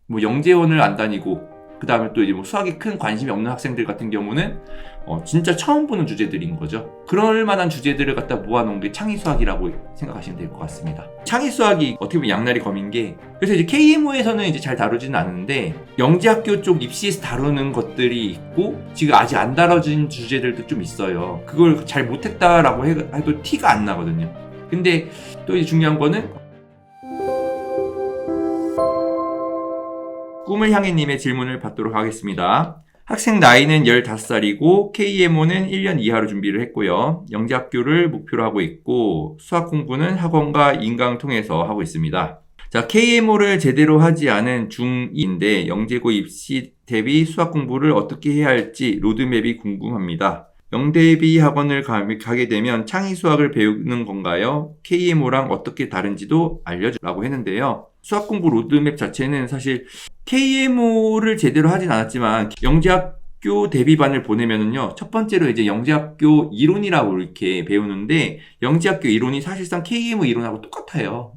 뭐 영재원을 안 다니고 그 다음에 또 이제 뭐 수학에 큰 관심이 없는 학생들 같은 경우는 진짜 처음 보는 주제들인 거죠. 그럴 만한 주제들을 갖다 모아놓은 게 창의수학이라고 생각하시면 될 것 같습니다. 창의수학이 어떻게 보면 양날의 검인 게, 그래서 이제 KMO에서는 이제 잘 다루지는 않는데 영재학교 쪽 입시에서 다루는 것들이 있고 지금 아직 안 다뤄진 주제들도 좀 있어요. 그걸 잘 못했다라고 해도 티가 안 나거든요. 근데 또 이제 중요한 거는 꿈을 향해 님의 질문을 받도록 하겠습니다. 학생 나이는 15살이고 KMO는 1년 이하로 준비를 했고요. 영재학교를 목표로 하고 있고 수학 공부는 학원과 인강 통해서 하고 있습니다. 자, KMO를 제대로 하지 않은 중2인데 영재고 입시 대비 수학 공부를 어떻게 해야 할지 로드맵이 궁금합니다. 영대비 학원을 가게 되면 창의수학을 배우는 건가요? KMO랑 어떻게 다른지도 알려주라고 했는데요. 수학 공부 로드맵 자체는 사실 KMO를 제대로 하진 않았지만 영재학교 대비반을 보내면은요, 첫 번째로 이제 영재학교 이론이라고 이렇게 배우는데 영재학교 이론이 사실상 KMO 이론하고 똑같아요.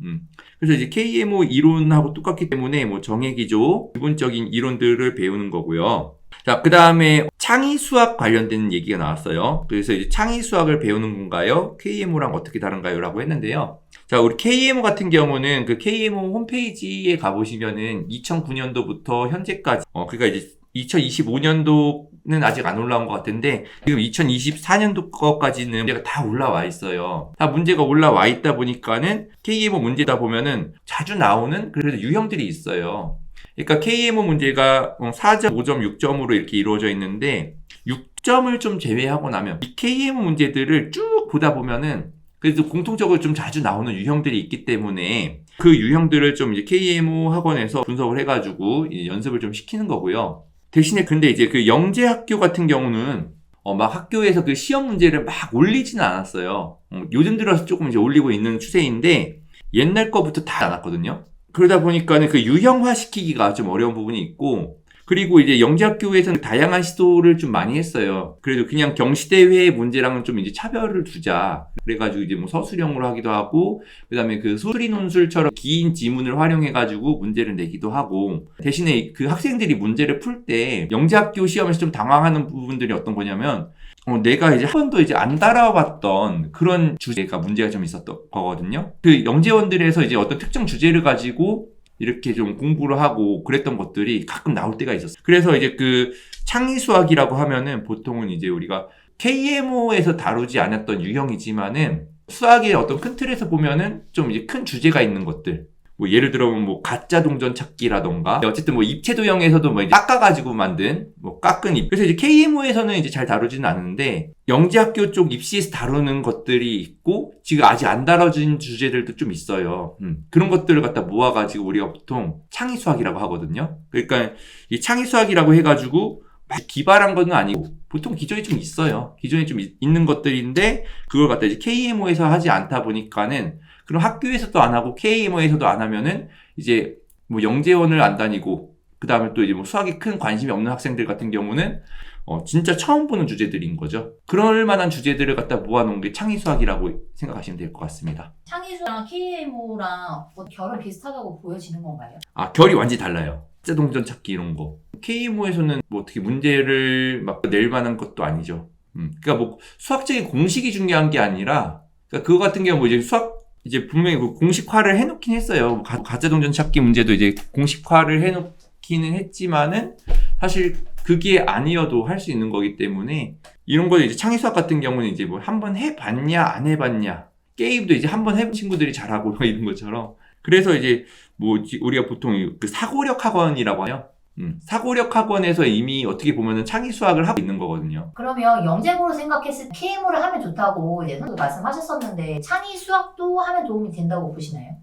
그래서 이제 KMO 이론하고 똑같기 때문에 뭐 정해기조, 기본적인 이론들을 배우는 거고요. 자, 그 다음에 창의수학 관련된 얘기가 나왔어요. 그래서 이제 창의수학을 배우는 건가요? KMO랑 어떻게 다른가요? 라고 했는데요. 자, 우리 KMO 같은 경우는 그 KMO 홈페이지에 가보시면은 2009년도부터 현재까지, 그러니까 이제 2025년도는 아직 안 올라온 것 같은데, 지금 2024년도 거까지는 문제가 다 올라와 있어요. 다 문제가 올라와 있다 보니까는 KMO 문제다 보면은 자주 나오는 그래도 유형들이 있어요. 그러니까 KMO 문제가 4점, 5점, 6점으로 이렇게 이루어져 있는데 6점을 좀 제외하고 나면 이 KMO 문제들을 쭉 보다 보면은 그래도 공통적으로 좀 자주 나오는 유형들이 있기 때문에 그 유형들을 좀 이제 KMO 학원에서 분석을 해가지고 연습을 좀 시키는 거고요. 대신에 근데 이제 그 영재학교 같은 경우는 막 학교에서 그 시험 문제를 막 올리지는 않았어요. 요즘 들어서 조금 이제 올리고 있는 추세인데 옛날 거부터 다 나왔거든요. 그러다 보니까는 그 유형화 시키기가 좀 어려운 부분이 있고, 그리고 이제 영재학교에서는 다양한 시도를 좀 많이 했어요. 그래도 그냥 경시대회 문제랑은 좀 이제 차별을 두자. 그래가지고 이제 뭐 서술형으로 하기도 하고, 그 다음에 그 소리 논술처럼 긴 지문을 활용해가지고 문제를 내기도 하고, 대신에 그 학생들이 문제를 풀 때 영재학교 시험에서 좀 당황하는 부분들이 어떤 거냐면, 내가 이제 한 번도 이제 안 다뤄봤던 그런 주제가 문제가 좀 있었던 거거든요. 그 영재원들에서 이제 어떤 특정 주제를 가지고 이렇게 좀 공부를 하고 그랬던 것들이 가끔 나올 때가 있었어요. 그래서 이제 그 창의수학이라고 하면은 보통은 이제 우리가 KMO에서 다루지 않았던 유형이지만은 수학의 어떤 큰 틀에서 보면은 좀 이제 큰 주제가 있는 것들. 뭐 예를 들어 뭐 가짜 동전 찾기라던가 어쨌든 뭐 입체 도형에서도 뭐 깎아가지고 만든 뭐 깎은 입. 그래서 이제 KMO에서는 이제 잘 다루지는 않는데 영재학교 쪽 입시에서 다루는 것들이 있고 지금 아직 안 다뤄진 주제들도 좀 있어요. 그런 것들을 갖다 모아가지고 우리가 보통 창의수학이라고 하거든요. 그러니까 이 창의수학이라고 해가지고 막 기발한 건 아니고 보통 기존에 좀 있어요. 기존에 좀 있는 것들인데 그걸 갖다 이제 KMO에서 하지 않다 보니까는 그럼 학교에서도 안 하고 KMO에서도 안 하면은 이제 뭐 영재원을 안 다니고 그 다음에 또 이제 뭐 수학에 큰 관심이 없는 학생들 같은 경우는 진짜 처음 보는 주제들인 거죠. 그럴 만한 주제들을 갖다 모아놓은 게 창의수학이라고 생각하시면 될 것 같습니다. 창의수랑 KMO랑 결은 비슷하다고 보여지는 건가요? 아, 결이 완전히 달라요. 가짜 동전 찾기 이런 거. KMO에서는 뭐 어떻게 문제를 막 낼 만한 것도 아니죠. 그러니까 뭐 수학적인 공식이 중요한 게 아니라 그러니까 그거 같은 경우 뭐 이제 수학 이제 분명히 그 공식화를 해놓긴 했어요. 가짜 동전 찾기 문제도 이제 공식화를 해놓기는 했지만은 사실 그게 아니어도 할 수 있는 거기 때문에 이런 거 이제 창의수학 같은 경우는 이제 뭐 한번 해봤냐 안 해봤냐 게임도 이제 한번 해본 친구들이 잘하고 이런 것처럼 그래서 이제 뭐 우리가 보통 그 사고력 학원이라고 해요. 사고력 학원에서 이미 어떻게 보면은 창의수학을 하고 있는 거거든요. 그러면 영재고로 생각했을 때 KMO를 하면 좋다고 이제 선생님도 말씀하셨었는데 창의수학도 하면 도움이 된다고 보시나요?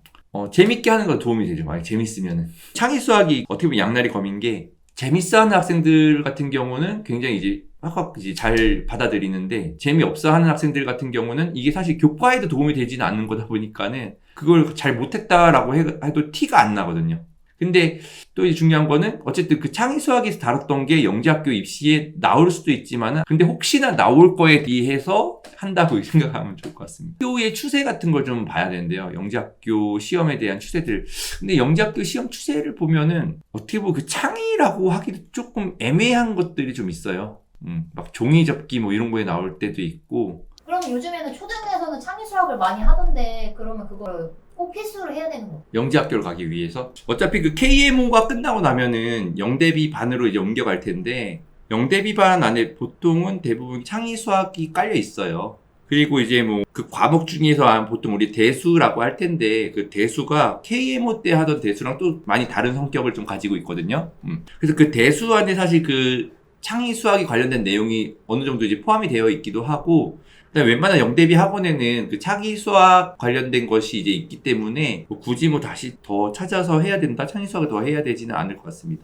재밌게 하는 건 도움이 되죠. 만약 재밌으면은. 창의수학이 어떻게 보면 양날의 검인 게 재밌어하는 학생들 같은 경우는 굉장히 이제 이제 잘 받아들이는데 재미없어하는 학생들 같은 경우는 이게 사실 교과에도 도움이 되지는 않는 거다 보니까는 그걸 잘 못했다라고 해도 티가 안 나거든요. 근데 또 이제 중요한 거는 어쨌든 그 창의 수학에서 다뤘던 게 영재학교 입시에 나올 수도 있지만은 근데 혹시나 나올 거에 비해서 한다고 생각하면 좋을 것 같습니다. 학교의 추세 같은 걸 좀 봐야 되는데요. 영재학교 시험에 대한 추세들. 근데 영재학교 시험 추세를 보면은 어떻게 보면 그 창의라고 하기도 조금 애매한 것들이 좀 있어요. 막 종이 접기 뭐 이런 거에 나올 때도 있고. 그럼 요즘에는 초등에서는 창의 수학을 많이 하던데 그러면 그걸 꼭 필수로 해야 되는 거? 영재학교를 가기 위해서 어차피 그 KMO가 끝나고 나면은 영대비 반으로 이제 옮겨갈 텐데 영대비 반 안에 보통은 대부분 창의 수학이 깔려 있어요. 그리고 이제 뭐 그 과목 중에서 보통 우리 대수라고 할 텐데 그 대수가 KMO 때 하던 대수랑 또 많이 다른 성격을 좀 가지고 있거든요. 그래서 그 대수 안에 사실 그 창의 수학이 관련된 내용이 어느 정도 이제 포함이 되어 있기도 하고 그다음에 웬만한 영대비 학원에는 그 창의 수학 관련된 것이 이제 있기 때문에 뭐 굳이 뭐 다시 더 찾아서 해야 된다, 창의 수학을 더 해야 되지는 않을 것 같습니다.